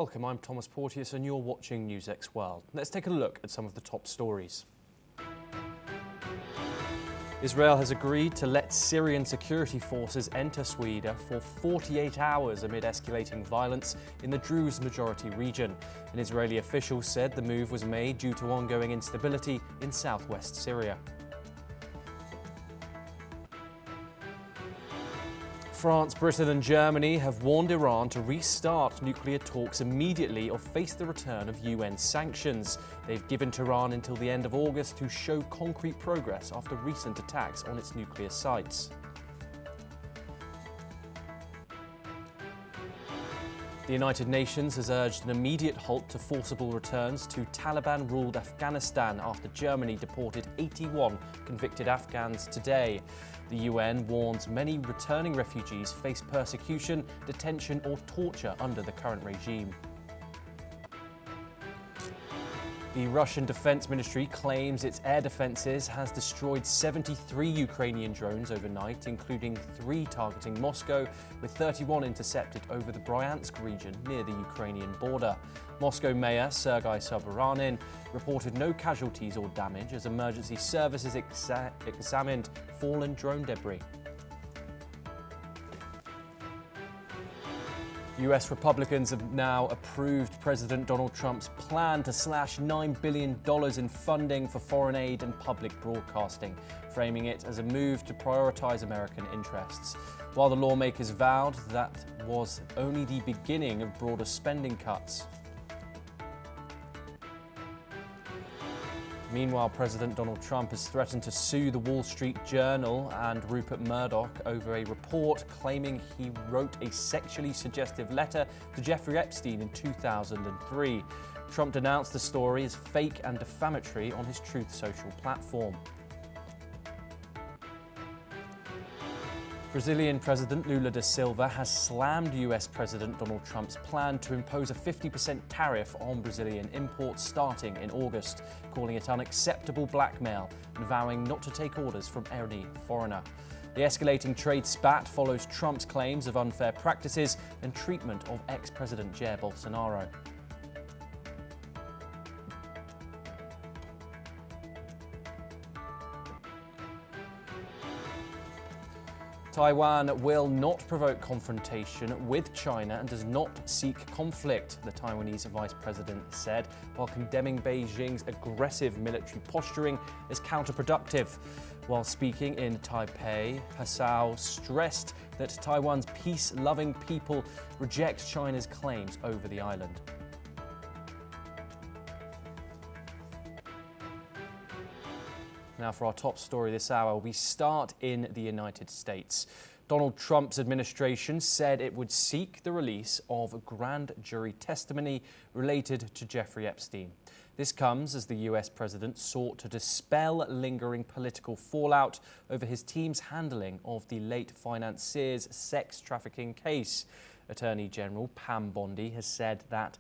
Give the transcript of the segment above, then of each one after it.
Welcome, I'm Thomas Porteous and you're watching NewsX World. Let's take a look at some of the top stories. Israel has agreed to let Syrian security forces enter Sweden for 48 hours amid escalating violence in the Druze-majority region. An Israeli official said the move was made due to ongoing instability in southwest Syria. France, Britain and Germany have warned Iran to restart nuclear talks immediately or face the return of UN sanctions. They've given Tehran until the end of August to show concrete progress after recent attacks on its nuclear sites. The United Nations has urged an immediate halt to forcible returns to Taliban-ruled Afghanistan after Germany deported 81 convicted Afghans today. The UN warns many returning refugees face persecution, detention or torture under the current regime. The Russian Defense Ministry claims its air defenses has destroyed 73 Ukrainian drones overnight, including 3 targeting Moscow, with 31 intercepted over the Bryansk region near the Ukrainian border. Moscow Mayor Sergei Sobyanin reported no casualties or damage as emergency services examined fallen drone debris. US Republicans have now approved President Donald Trump's plan to slash $9 billion in funding for foreign aid and public broadcasting, framing it as a move to prioritize American interests. While the lawmakers vowed that was only the beginning of broader spending cuts. Meanwhile, President Donald Trump has threatened to sue the Wall Street Journal and Rupert Murdoch over a report claiming he wrote a sexually suggestive letter to Jeffrey Epstein in 2003. Trump denounced the story as fake and defamatory on his Truth Social platform. Brazilian President Lula da Silva has slammed US President Donald Trump's plan to impose a 50% tariff on Brazilian imports starting in August, calling it unacceptable blackmail and vowing not to take orders from any foreigner. The escalating trade spat follows Trump's claims of unfair practices and treatment of ex-President Jair Bolsonaro. Taiwan will not provoke confrontation with China and does not seek conflict, the Taiwanese vice president said, while condemning Beijing's aggressive military posturing as counterproductive. While speaking in Taipei, Hassao stressed that Taiwan's peace-loving people reject China's claims over the island. Now for our top story this hour, we start in the United States. Donald Trump's administration said it would seek the release of grand jury testimony related to Jeffrey Epstein. This comes as the US president sought to dispel lingering political fallout over his team's handling of the late financier's sex trafficking case. Attorney General Pam Bondi has said that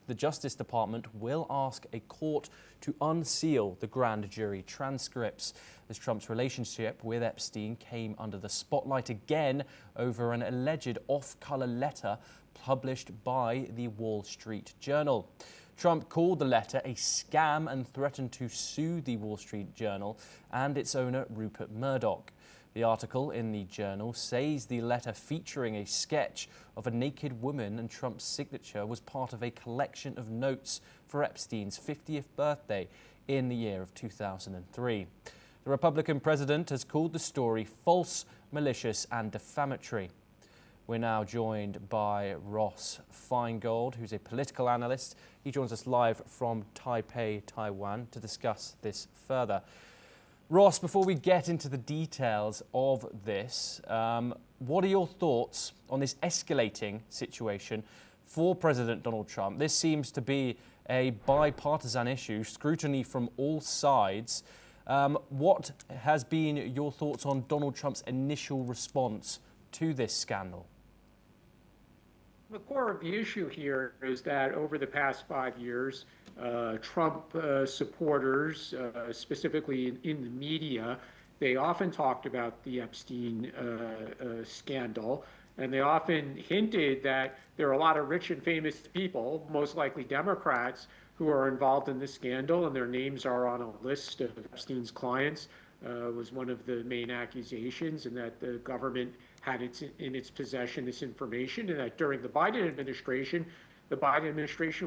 the Justice Department will ask a court to unseal the grand jury transcripts, as Trump's relationship with Epstein came under the spotlight again over an alleged off-color letter published by the Wall Street Journal. Trump called the letter a scam and threatened to sue the Wall Street Journal and its owner Rupert Murdoch. The article in the Journal says the letter featuring a sketch of a naked woman and Trump's signature was part of a collection of notes for Epstein's 50th birthday in the year of 2003. The Republican president has called the story false, malicious and defamatory. We're now joined by Ross Feingold, who's a political analyst. He joins us live from Taipei, Taiwan, to discuss this further. Ross, before we get into the details of this, what are your thoughts on this escalating situation for President Donald Trump? This seems to be a bipartisan issue, scrutiny from all sides. What has been your thoughts on Donald Trump's initial response to this scandal? The core of the issue here is that over the past 5 years, Trump supporters, specifically in the media, they often talked about the Epstein scandal And they often hinted that there are a lot of rich and famous people, most likely Democrats, who are involved in this scandal, and their names are on a list of Epstein's clients. Was one of the main accusations, and that the government had in its possession this information, and that during the Biden administration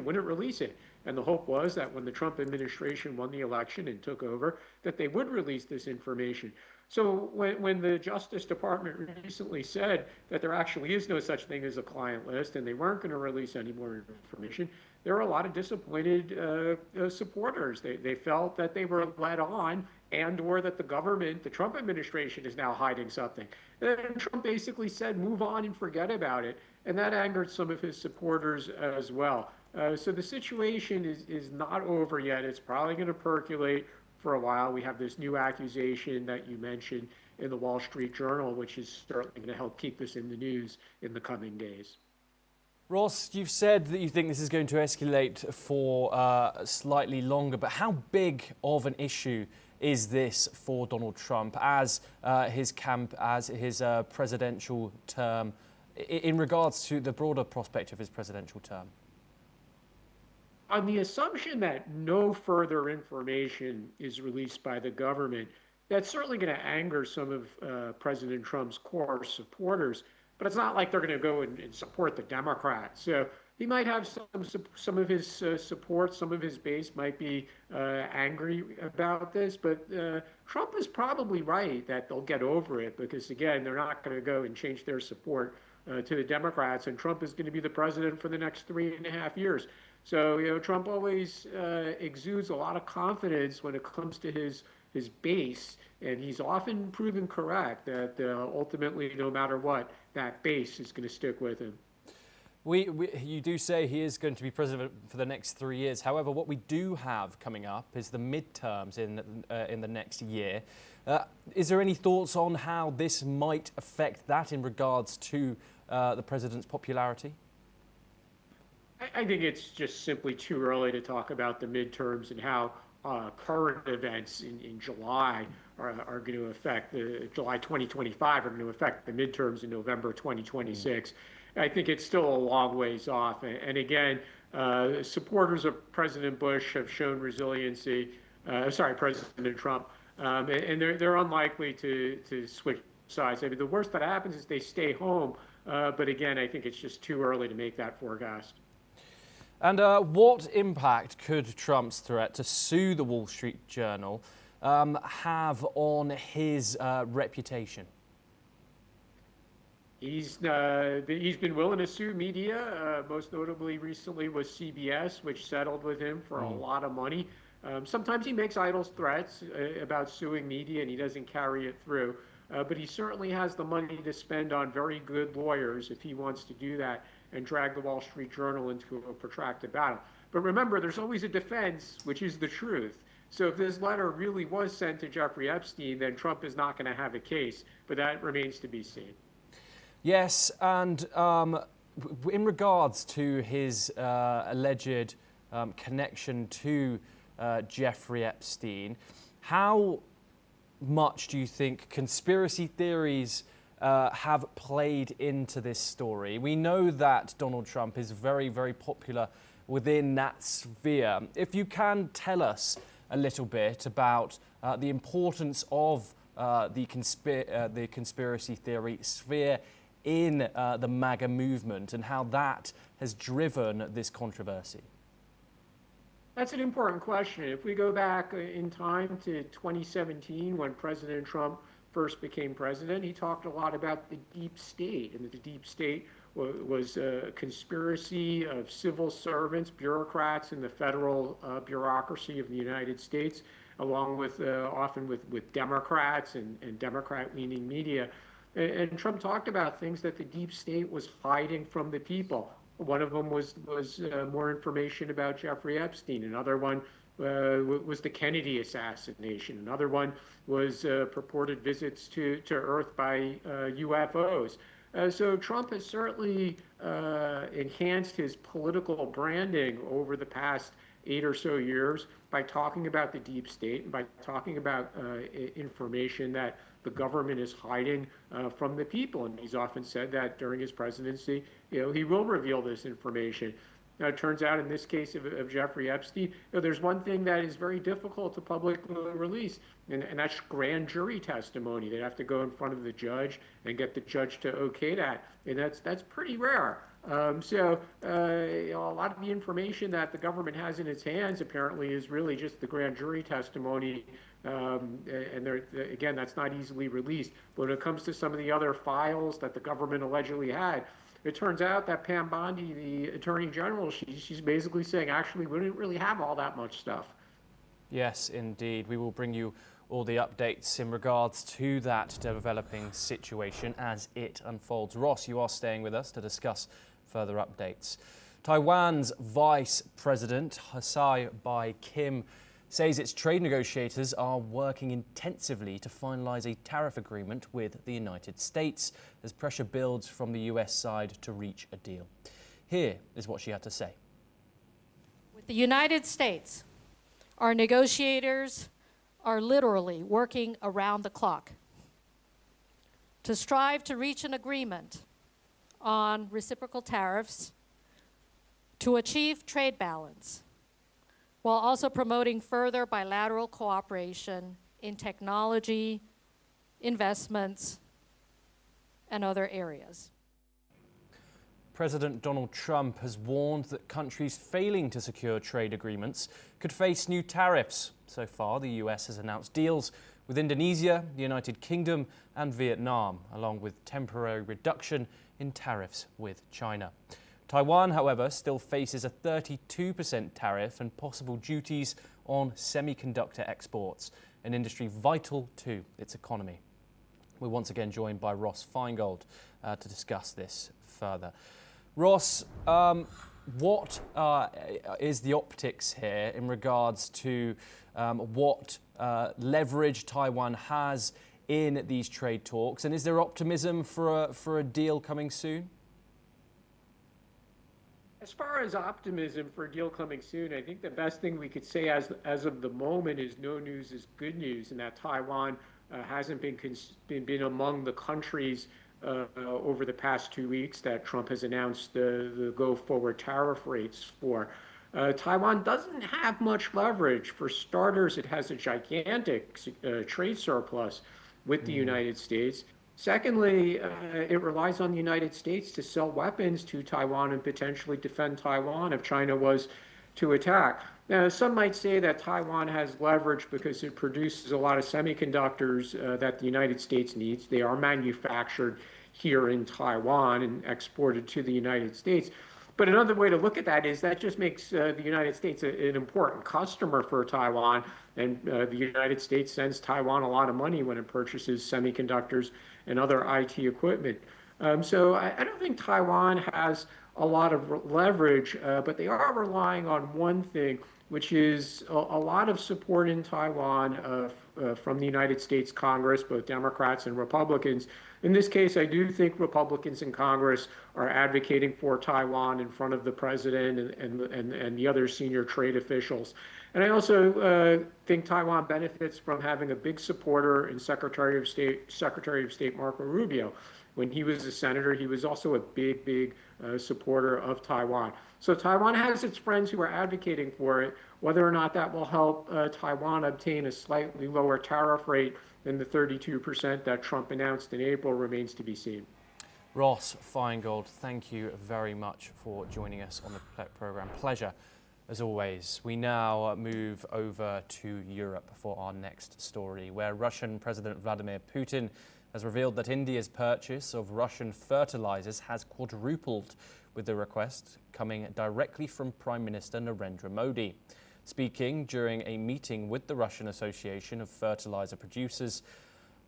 wouldn't release it. And the hope was that when the Trump administration won the election and took over, that they would release this information. So when the Justice Department recently said that there actually is no such thing as a client list and they weren't going to release any more information, there were a lot of disappointed supporters. They felt that they were led on, and or that the government, the Trump administration, is now hiding something. And Trump basically said, move on and forget about it. And that angered some of his supporters as well. So the situation is not over yet. It's probably going to percolate for a while. We have this new accusation that you mentioned in the Wall Street Journal, which is certainly going to help keep us in the news in the coming days. Ross, you've said that you think this is going to escalate for slightly longer, but how big of an issue is this for Donald Trump as his presidential term, in regards to the broader prospect of his presidential term? On the assumption that no further information is released by the government, that's certainly going to anger some of President Trump's core supporters. But it's not like they're going to go and support the Democrats. So he might have some of his support, some of his base might be angry about this. But Trump is probably right that they'll get over it because, again, they're not going to go and change their support to the Democrats. And Trump is going to be the president for the next 3.5 years. So, Trump always exudes a lot of confidence when it comes to his base, and he's often proven correct that ultimately, no matter what, that base is going to stick with him. You do say he is going to be president for the next 3 years. However, what we do have coming up is the midterms in the next year. Is there any thoughts on how this might affect that in regards to the president's popularity? I think it's just simply too early to talk about the midterms and how current events in July are going to affect July 2025 are going to affect the midterms in November 2026. I think it's still a long ways off. And again, supporters of President Bush have shown resiliency. President Trump, and they're unlikely to switch sides. I mean, the worst that happens is they stay home. But again, I think it's just too early to make that forecast. And what impact could Trump's threat to sue the Wall Street Journal have on his reputation? He's been willing to sue media, most notably recently was CBS, which settled with him for a lot of money. Sometimes he makes idle threats about suing media and he doesn't carry it through. But he certainly has the money to spend on very good lawyers if he wants to do that and drag the Wall Street Journal into a protracted battle. But remember, there's always a defense, which is the truth. So if this letter really was sent to Jeffrey Epstein, then Trump is not going to have a case, but that remains to be seen. Yes, and in regards to his alleged connection to Jeffrey Epstein, how much do you think conspiracy theories have played into this story? We know that Donald Trump is very, very popular within that sphere. If you can tell us a little bit about the importance of the conspiracy theory sphere in the MAGA movement and how that has driven this controversy. That's an important question. If we go back in time to 2017, when President Trump first became president, he talked a lot about the deep state, and that the deep state was a conspiracy of civil servants, bureaucrats in the federal bureaucracy of the United States, along with often with Democrats and Democrat-leaning media. And Trump talked about things that the deep state was hiding from the people. One of them was more information about Jeffrey Epstein. Another one was the Kennedy assassination. Another one was purported visits to Earth by UFOs. So Trump has certainly enhanced his political branding over the past 8 or so years by talking about the deep state and by talking about information that the government is hiding from the people. And he's often said that during his presidency, he will reveal this information. Now, it turns out in this case of Jeffrey Epstein, there's one thing that is very difficult to publicly release, and that's grand jury testimony. They have to go in front of the judge and get the judge to okay that, and that's pretty rare. So a lot of the information that the government has in its hands apparently is really just the grand jury testimony, and again, that's not easily released. But when it comes to some of the other files that the government allegedly had, it turns out that Pam Bondi, the Attorney General, she's basically saying, actually, we didn't really have all that much stuff. Yes, indeed. We will bring you all the updates in regards to that developing situation as it unfolds. Ross, you are staying with us to discuss further updates. Taiwan's Vice President, Tsai Ing-wen, says its trade negotiators are working intensively to finalize a tariff agreement with the United States as pressure builds from the US side to reach a deal. Here is what she had to say. With the United States, our negotiators are literally working around the clock to strive to reach an agreement on reciprocal tariffs to achieve trade balance, while also promoting further bilateral cooperation in technology, investments, and other areas. President Donald Trump has warned that countries failing to secure trade agreements could face new tariffs. So far, the US has announced deals with Indonesia, the United Kingdom, and Vietnam, along with temporary reduction in tariffs with China. Taiwan, however, still faces a 32% tariff and possible duties on semiconductor exports, an industry vital to its economy. We're once again joined by Ross Feingold to discuss this further. Ross, what is the optics here in regards to what leverage Taiwan has in these trade talks, and is there optimism for a deal coming soon? As far as optimism for a deal coming soon, I think the best thing we could say as of the moment is no news is good news, and that Taiwan hasn't been among the countries over the past 2 weeks that Trump has announced the go-forward tariff rates for. Taiwan doesn't have much leverage. For starters, it has a gigantic trade surplus with the United States. Secondly, it relies on the United States to sell weapons to Taiwan and potentially defend Taiwan if China was to attack. Now, some might say that Taiwan has leverage because it produces a lot of semiconductors that the United States needs. They are manufactured here in Taiwan and exported to the United States. But another way to look at that is that just makes the United States an important customer for Taiwan, and the United States sends Taiwan a lot of money when it purchases semiconductors and other IT equipment. So I don't think Taiwan has a lot of leverage, but they are relying on one thing, which is a lot of support in Taiwan from the United States Congress, both Democrats and Republicans. In this case, I do think Republicans in Congress are advocating for Taiwan in front of the president and the other senior trade officials. And I also think Taiwan benefits from having a big supporter in Secretary of State Marco Rubio. When he was a senator, he was also a big supporter of Taiwan. So Taiwan has its friends who are advocating for it. Whether or not that will help Taiwan obtain a slightly lower tariff rate than the 32% that Trump announced in April remains to be seen. Ross Feingold, thank you very much for joining us on the program. Pleasure, as always. We now move over to Europe for our next story, where Russian President Vladimir Putin has revealed that India's purchase of Russian fertilizers has quadrupled, with the request coming directly from Prime Minister Narendra Modi. Speaking during a meeting with the Russian Association of Fertilizer Producers,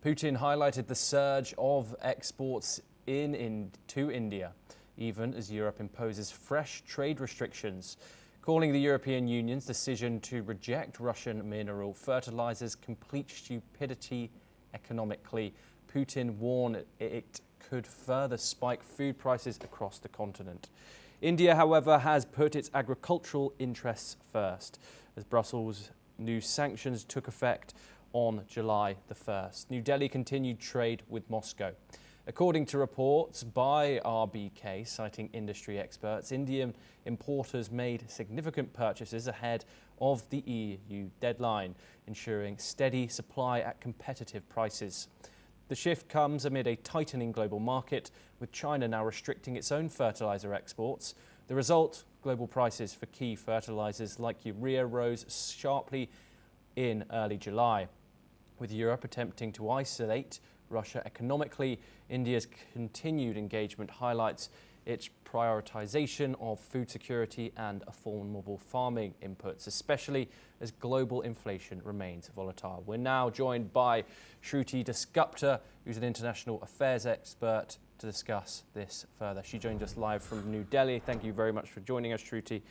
Putin highlighted the surge of exports to India, even as Europe imposes fresh trade restrictions, calling the European Union's decision to reject Russian mineral fertilizers complete stupidity economically. Putin warned it could further spike food prices across the continent. India, however, has put its agricultural interests first, as Brussels' new sanctions took effect on July the 1st. New Delhi continued trade with Moscow. According to reports by RBK, citing industry experts, Indian importers made significant purchases ahead of the EU deadline, ensuring steady supply at competitive prices. The shift comes amid a tightening global market, with China now restricting its own fertilizer exports. The result, global prices for key fertilizers like urea rose sharply in early July. With Europe attempting to isolate Russia economically, India's continued engagement highlights its prioritization of food security and affordable farming inputs, especially as global inflation remains volatile. We're now joined by Shruti Dasgupta, who's an international affairs expert, to discuss this further. She joins us live from New Delhi. Thank you very much for joining us, Shruti.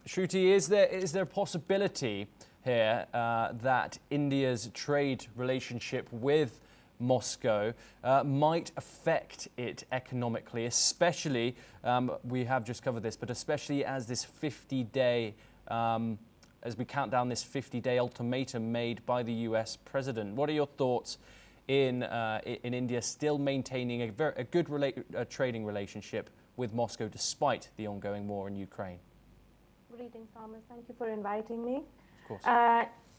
Shruti, is there a possibility here that India's trade relationship with Moscow might affect it economically, especially, we have just covered this, but especially as this 50-day, as we count down this 50-day ultimatum made by the US president? What are your thoughts in India still maintaining a good trading relationship with Moscow despite the ongoing war in Ukraine? Greetings, Thomas. Thank you for inviting me. Of course.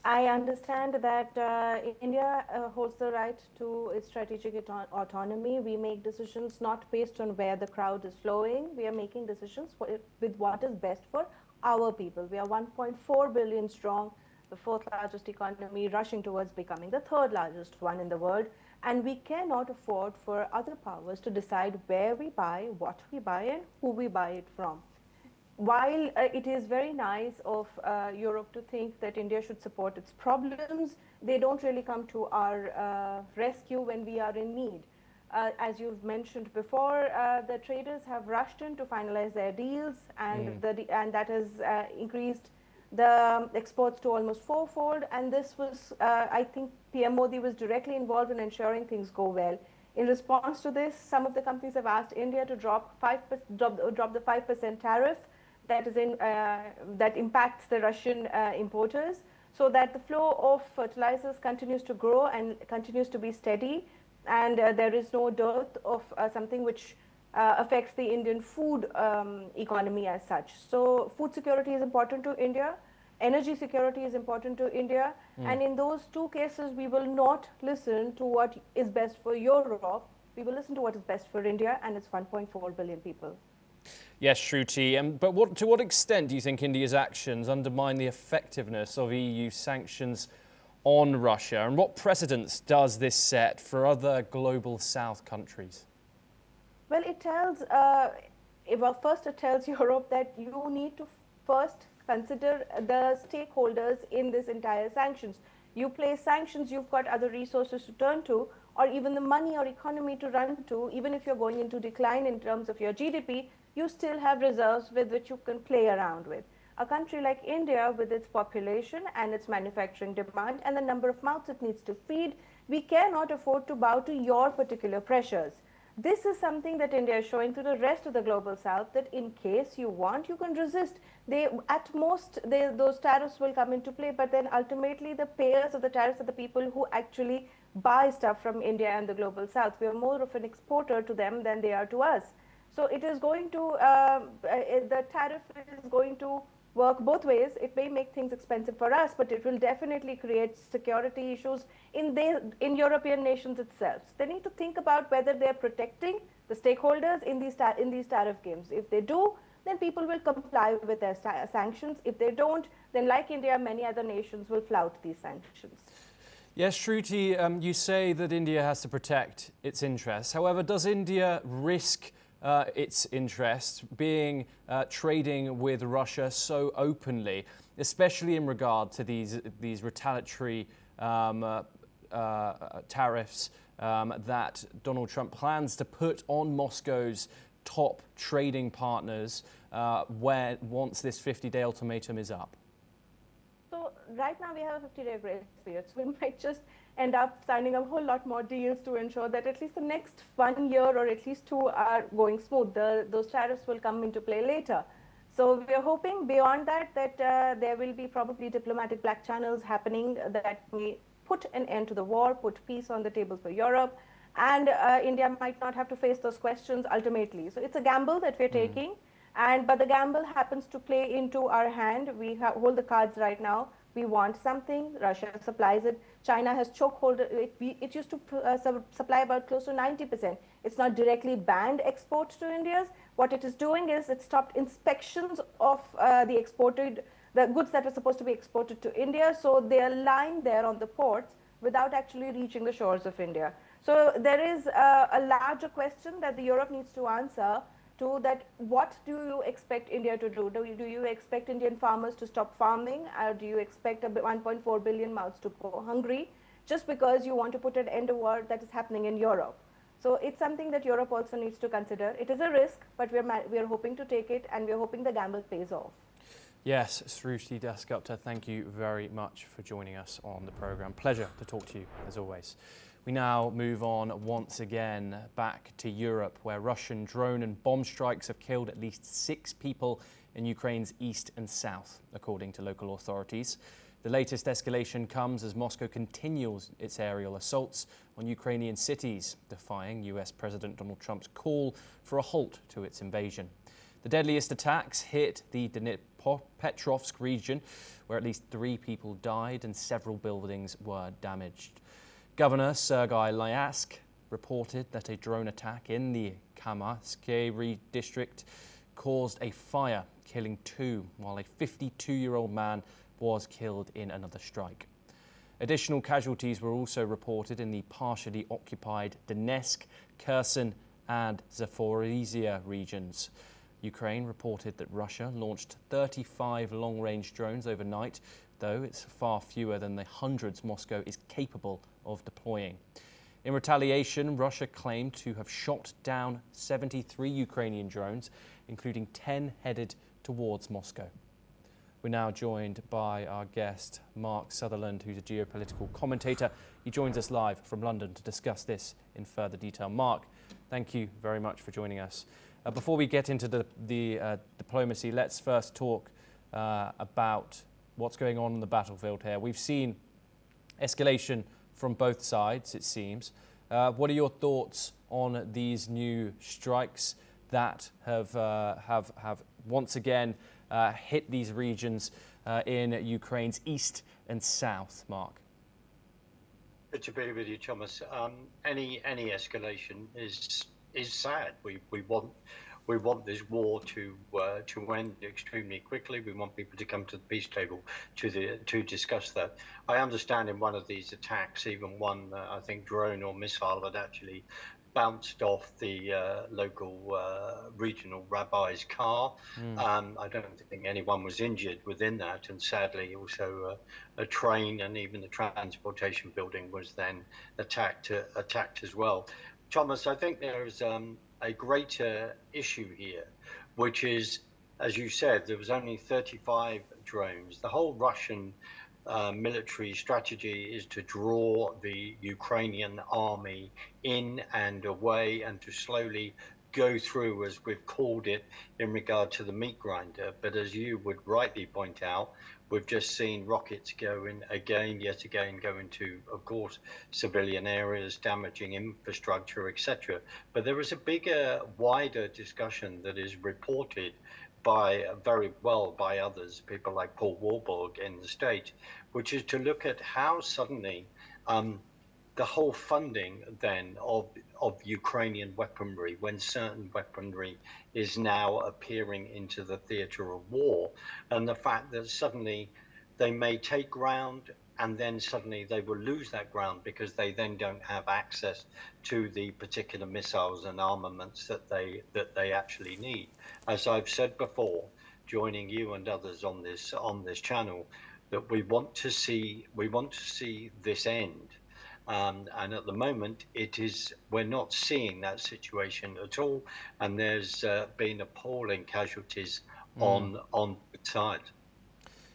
I understand that India holds the right to its strategic autonomy. We make decisions not based on where the crowd is flowing. We are making decisions with what is best for our people. We are 1.4 billion strong, the fourth largest economy, rushing towards becoming the third largest one in the world. And we cannot afford for other powers to decide where we buy, what we buy, and who we buy it from. While it is very nice of Europe to think that India should support its problems, they don't really come to our rescue when we are in need. As you've mentioned before, the traders have rushed in to finalize their deals, and that has increased the exports to almost fourfold. And this was, I think, PM Modi was directly involved in ensuring things go well. In response to this, some of the companies have asked India to drop the 5% tariff that impacts the Russian importers, so that the flow of fertilizers continues to grow and continues to be steady, and there is no dearth of something which affects the Indian food economy as such. So food security is important to India, energy security is important to India, and in those two cases we will not listen to what is best for Europe, we will listen to what is best for India and its 1.4 billion people. Yes, Shruti, but to what extent do you think India's actions undermine the effectiveness of EU sanctions on Russia, and what precedents does this set for other global South countries? Well, it tells, first it tells Europe that you need to first consider the stakeholders in this entire sanctions. You place sanctions, you've got other resources to turn to, or even the money or economy to run to. Even if you're going into decline in terms of your GDP, you still have reserves with which you can play around with. A country like India, with its population and its manufacturing demand and the number of mouths it needs to feed, we cannot afford to bow to your particular pressures. This is something that India is showing to the rest of the global South, that in case you want, you can resist. At most, those tariffs will come into play, but then ultimately the payers of the tariffs are the people who actually buy stuff from India and the global South. We are more of an exporter to them than they are to us. So it is going to, the tariff is going to work both ways. It may make things expensive for us, but it will definitely create security issues in European nations itself. They need to think about whether they're protecting the stakeholders in these tariff games. If they do, then people will comply with their sanctions. If they don't, then like India, many other nations will flout these sanctions. Yes, Shruti, you say that India has to protect its interests. However, does India risk its interests being trading with Russia so openly, especially in regard to these retaliatory tariffs that Donald Trump plans to put on Moscow's top trading partners once this 50-day ultimatum is up? So right now we have a 50-day grace period, so we might just end up signing a whole lot more deals to ensure that at least the next 1 year or at least two are going smooth. Those tariffs will come into play later. So we are hoping beyond that there will be probably diplomatic black channels happening that may put an end to the war, put peace on the table for Europe, and India might not have to face those questions ultimately. So it's a gamble that we're taking, but the gamble happens to play into our hand. We hold the cards right now. We want something, Russia supplies it. China has chokehold it. It used to supply about close to 90%. It's not directly banned export to India. What it is doing is it stopped inspections of the goods that were supposed to be exported to India. So they are lying there on the ports without actually reaching the shores of India. So there is a larger question that the Europe needs to answer to that. What do you expect India to do? Do you expect Indian farmers to stop farming? Or do you expect 1.4 billion mouths to go hungry just because you want to put an end to war that is happening in Europe? So it's something that Europe also needs to consider. It is a risk, but we are hoping to take it, and we are hoping the gamble pays off. Yes, Srushti Dasgupta, thank you very much for joining us on the programme. Pleasure to talk to you, as always. We now move on once again back to Europe, where Russian drone and bomb strikes have killed at least 6 people in Ukraine's east and south, according to local authorities. The latest escalation comes as Moscow continues its aerial assaults on Ukrainian cities, defying US President Donald Trump's call for a halt to its invasion. The deadliest attacks hit the Dnipropetrovsk region, where at least 3 people died and several buildings were damaged. Governor Sergei Lyask reported that a drone attack in the Kamyanske district caused a fire, killing 2, while a 52-year-old man was killed in another strike. Additional casualties were also reported in the partially occupied Donetsk, Kherson and Zaporizhia regions. Ukraine reported that Russia launched 35 long-range drones overnight, though it's far fewer than the hundreds Moscow is capable of deploying. In retaliation, Russia claimed to have shot down 73 Ukrainian drones, including 10 headed towards Moscow. We're now joined by our guest, Mark Sutherland, who's a geopolitical commentator. He joins us live from London to discuss this in further detail. Mark, thank you very much for joining us. Before we get into the diplomacy, let's first talk about what's going on the battlefield here. We've seen escalation from both sides, it seems. What are your thoughts on these new strikes that have once again hit these regions in Ukraine's east and south, Mark? Good to be with you, Thomas. Any escalation is sad. We want this war to end extremely quickly. We want people to come to the peace table to discuss that. I understand in one of these attacks, even one I think drone or missile had actually bounced off the local regional rabbi's car. I don't think anyone was injured within that, and sadly also a train and even the transportation building was then attacked as well. Thomas, I think there is a greater issue here, which is, as you said, there was only 35 drones. The whole Russian military strategy is to draw the Ukrainian army in and away and to slowly go through, as we've called it, in regard to the meat grinder. But as you would rightly point out, we've just seen rockets go in yet again, go into, of course, civilian areas, damaging infrastructure, etc. But there is a bigger, wider discussion that is reported very well by others, people like Paul Warburg in the States, which is to look at how suddenly the whole funding then of Ukrainian weaponry, when certain weaponry is now appearing into the theater of war, and the fact that suddenly they may take ground and then suddenly they will lose that ground because they then don't have access to the particular missiles and armaments that they actually need. As I've said before, joining you and others on this channel, that we want to see this end. And at the moment, we're not seeing that situation at all, and there's been appalling casualties on both sides.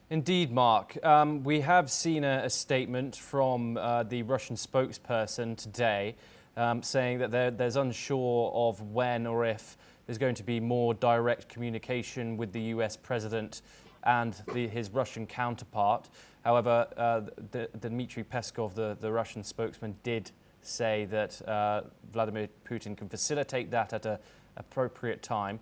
Indeed, Mark. We have seen a statement from the Russian spokesperson today saying that there's unsure of when or if there's going to be more direct communication with the US president and his Russian counterpart. However, Dmitry Peskov, the Russian spokesman, did say that Vladimir Putin can facilitate that at an appropriate time.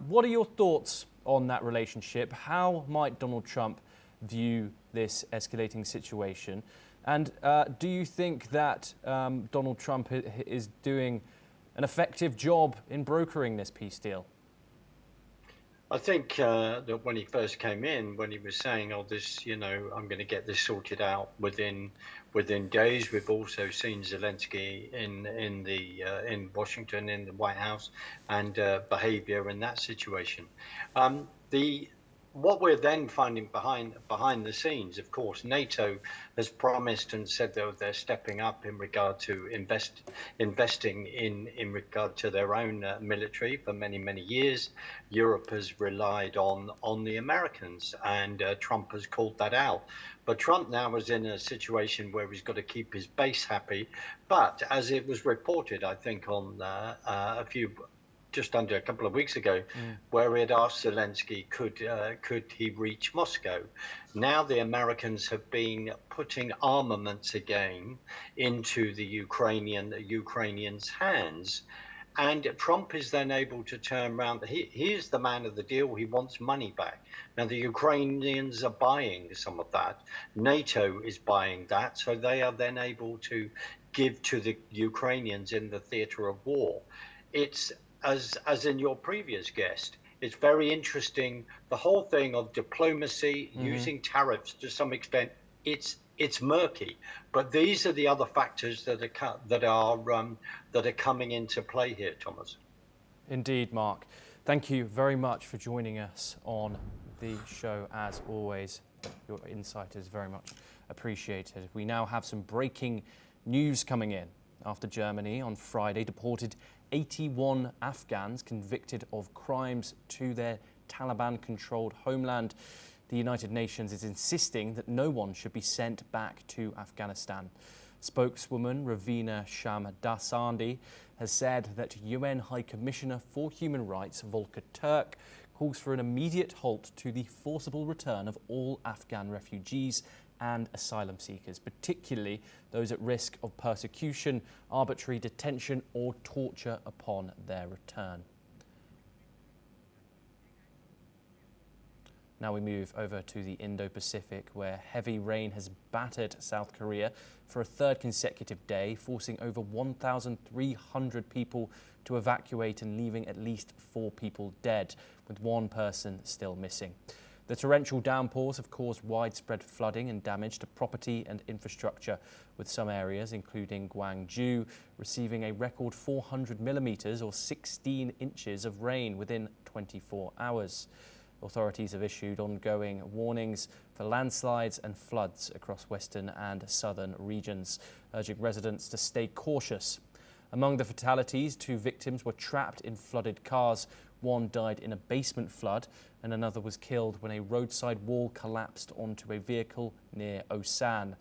What are your thoughts on that relationship? How might Donald Trump view this escalating situation? And do you think that Donald Trump is doing an effective job in brokering this peace deal? I think that when he first came in, when he was saying, "Oh, this, I'm going to get this sorted out within days," we've also seen Zelensky in Washington, in the White House, and behavior in that situation. What we're then finding behind the scenes, of course, NATO has promised and said that they're stepping up in regard to investing in regard to their own military for many years. Europe has relied on the Americans, and Trump has called that out. But Trump now is in a situation where he's got to keep his base happy. But as it was reported, I think on just under a couple of weeks ago, where he had asked Zelensky, could he reach Moscow? Now the Americans have been putting armaments again into the Ukrainians' hands. And Trump is then able to turn around. He is the man of the deal. He wants money back. Now, the Ukrainians are buying some of that. NATO is buying that. So they are then able to give to the Ukrainians in the theater of war. It's, as in your previous guest, it's very interesting. The whole thing of diplomacy, using tariffs to some extent, it's murky. But these are the other factors that are coming into play here, Thomas. Indeed, Mark. Thank you very much for joining us on the show, as always. Your insight is very much appreciated. We now have some breaking news coming in after Germany on Friday deported 81 Afghans convicted of crimes to their Taliban-controlled homeland. The United Nations is insisting that no one should be sent back to Afghanistan. Spokeswoman Ravina Shamdasani has said that UN High Commissioner for Human Rights Volker Turk calls for an immediate halt to the forcible return of all Afghan refugees and asylum seekers, particularly those at risk of persecution, arbitrary detention or torture upon their return. Now we move over to the Indo-Pacific, where heavy rain has battered South Korea for a third consecutive day, forcing over 1,300 people to evacuate and leaving at least 4 people dead, with 1 person still missing. The torrential downpours have caused widespread flooding and damage to property and infrastructure, with some areas, including Gwangju, receiving a record 400 millimetres or 16 inches of rain within 24 hours. Authorities have issued ongoing warnings for landslides and floods across western and southern regions, urging residents to stay cautious. Among the fatalities, 2 victims were trapped in flooded cars. 1 died in a basement flood and another was killed when a roadside wall collapsed onto a vehicle near Osan.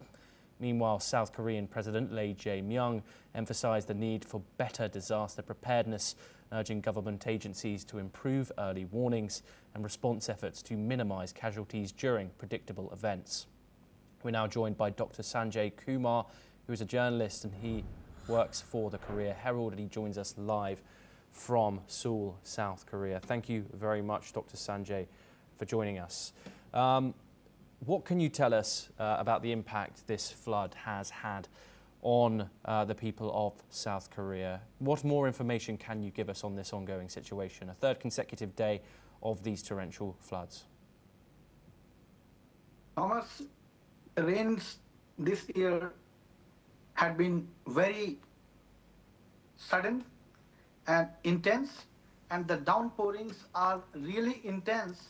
Meanwhile, South Korean President Lee Jae-myung emphasized the need for better disaster preparedness, urging government agencies to improve early warnings and response efforts to minimize casualties during predictable events. We're now joined by Dr. Sanjay Kumar, who is a journalist and he works for the Korea Herald, and he joins us live from Seoul, South Korea. Thank you very much, Dr. Sanjay, for joining us. What can you tell us about the impact this flood has had on the people of South Korea? What more information can you give us on this ongoing situation, a third consecutive day of these torrential floods? Thomas, the rains this year had been very sudden and intense, and the downpourings are really intense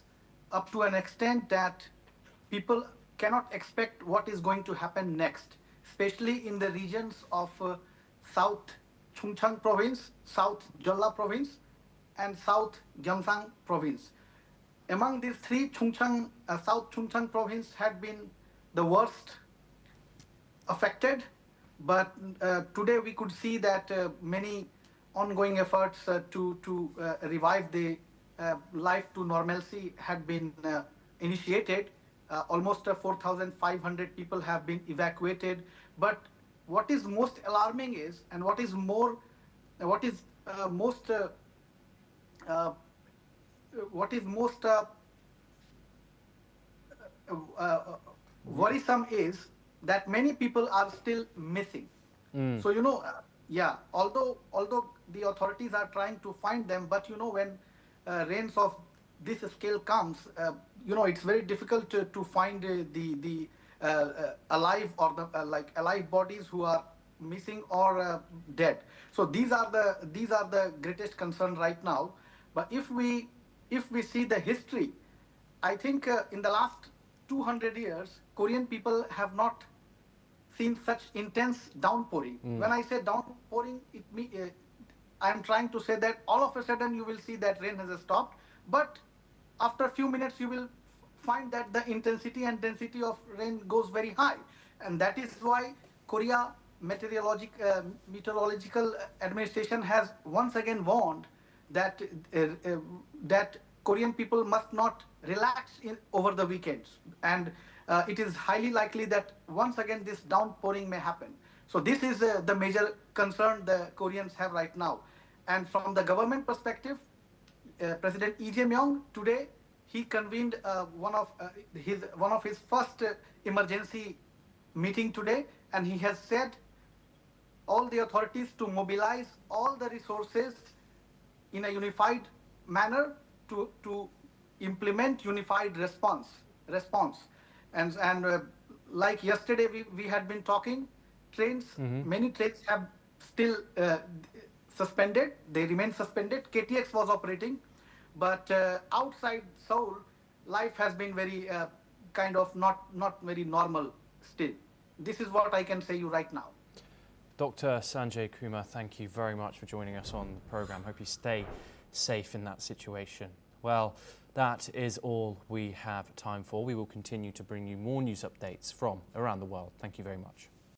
up to an extent that people cannot expect what is going to happen next, especially in the regions of South Chungcheong province, South Jeolla province, and South Gyeongsang province. Among these 3, South Chungcheong province had been the worst affected, but today we could see that many ongoing efforts to revive the life to normalcy had been initiated. Almost 4,500 people have been evacuated. But what is most alarming is, and what is most worrisome is that many people are still missing. So yeah, although the authorities are trying to find them, but when rains of this scale comes, it's very difficult to find the alive or the alive bodies who are missing or dead. So these are the greatest concern right now. But if we see the history, I think in the last 200 years, Korean people have not seen such intense downpouring. When I say downpouring, I am trying to say that all of a sudden you will see that rain has stopped, but after a few minutes you will find that the intensity and density of rain goes very high. And that is why Korea Meteorological Administration has once again warned that that Korean people must not relax over the weekends. And it is highly likely that once again this downpouring may happen. So this is the major concern the Koreans have right now. And from the government perspective, President Lee Jae-myung today, he convened one of his first emergency meeting today, and he has said all the authorities to mobilize all the resources in a unified manner to implement unified response. And like yesterday we had been talking, many trains have still suspended. They remain suspended. KTX was operating, but outside Seoul, life has been very kind of not very normal still. This is what I can say you right now. Dr. Sanjay Kumar, thank you very much for joining us on the programme. Hope you stay safe in that situation. Well, that is all we have time for. We will continue to bring you more news updates from around the world. Thank you very much.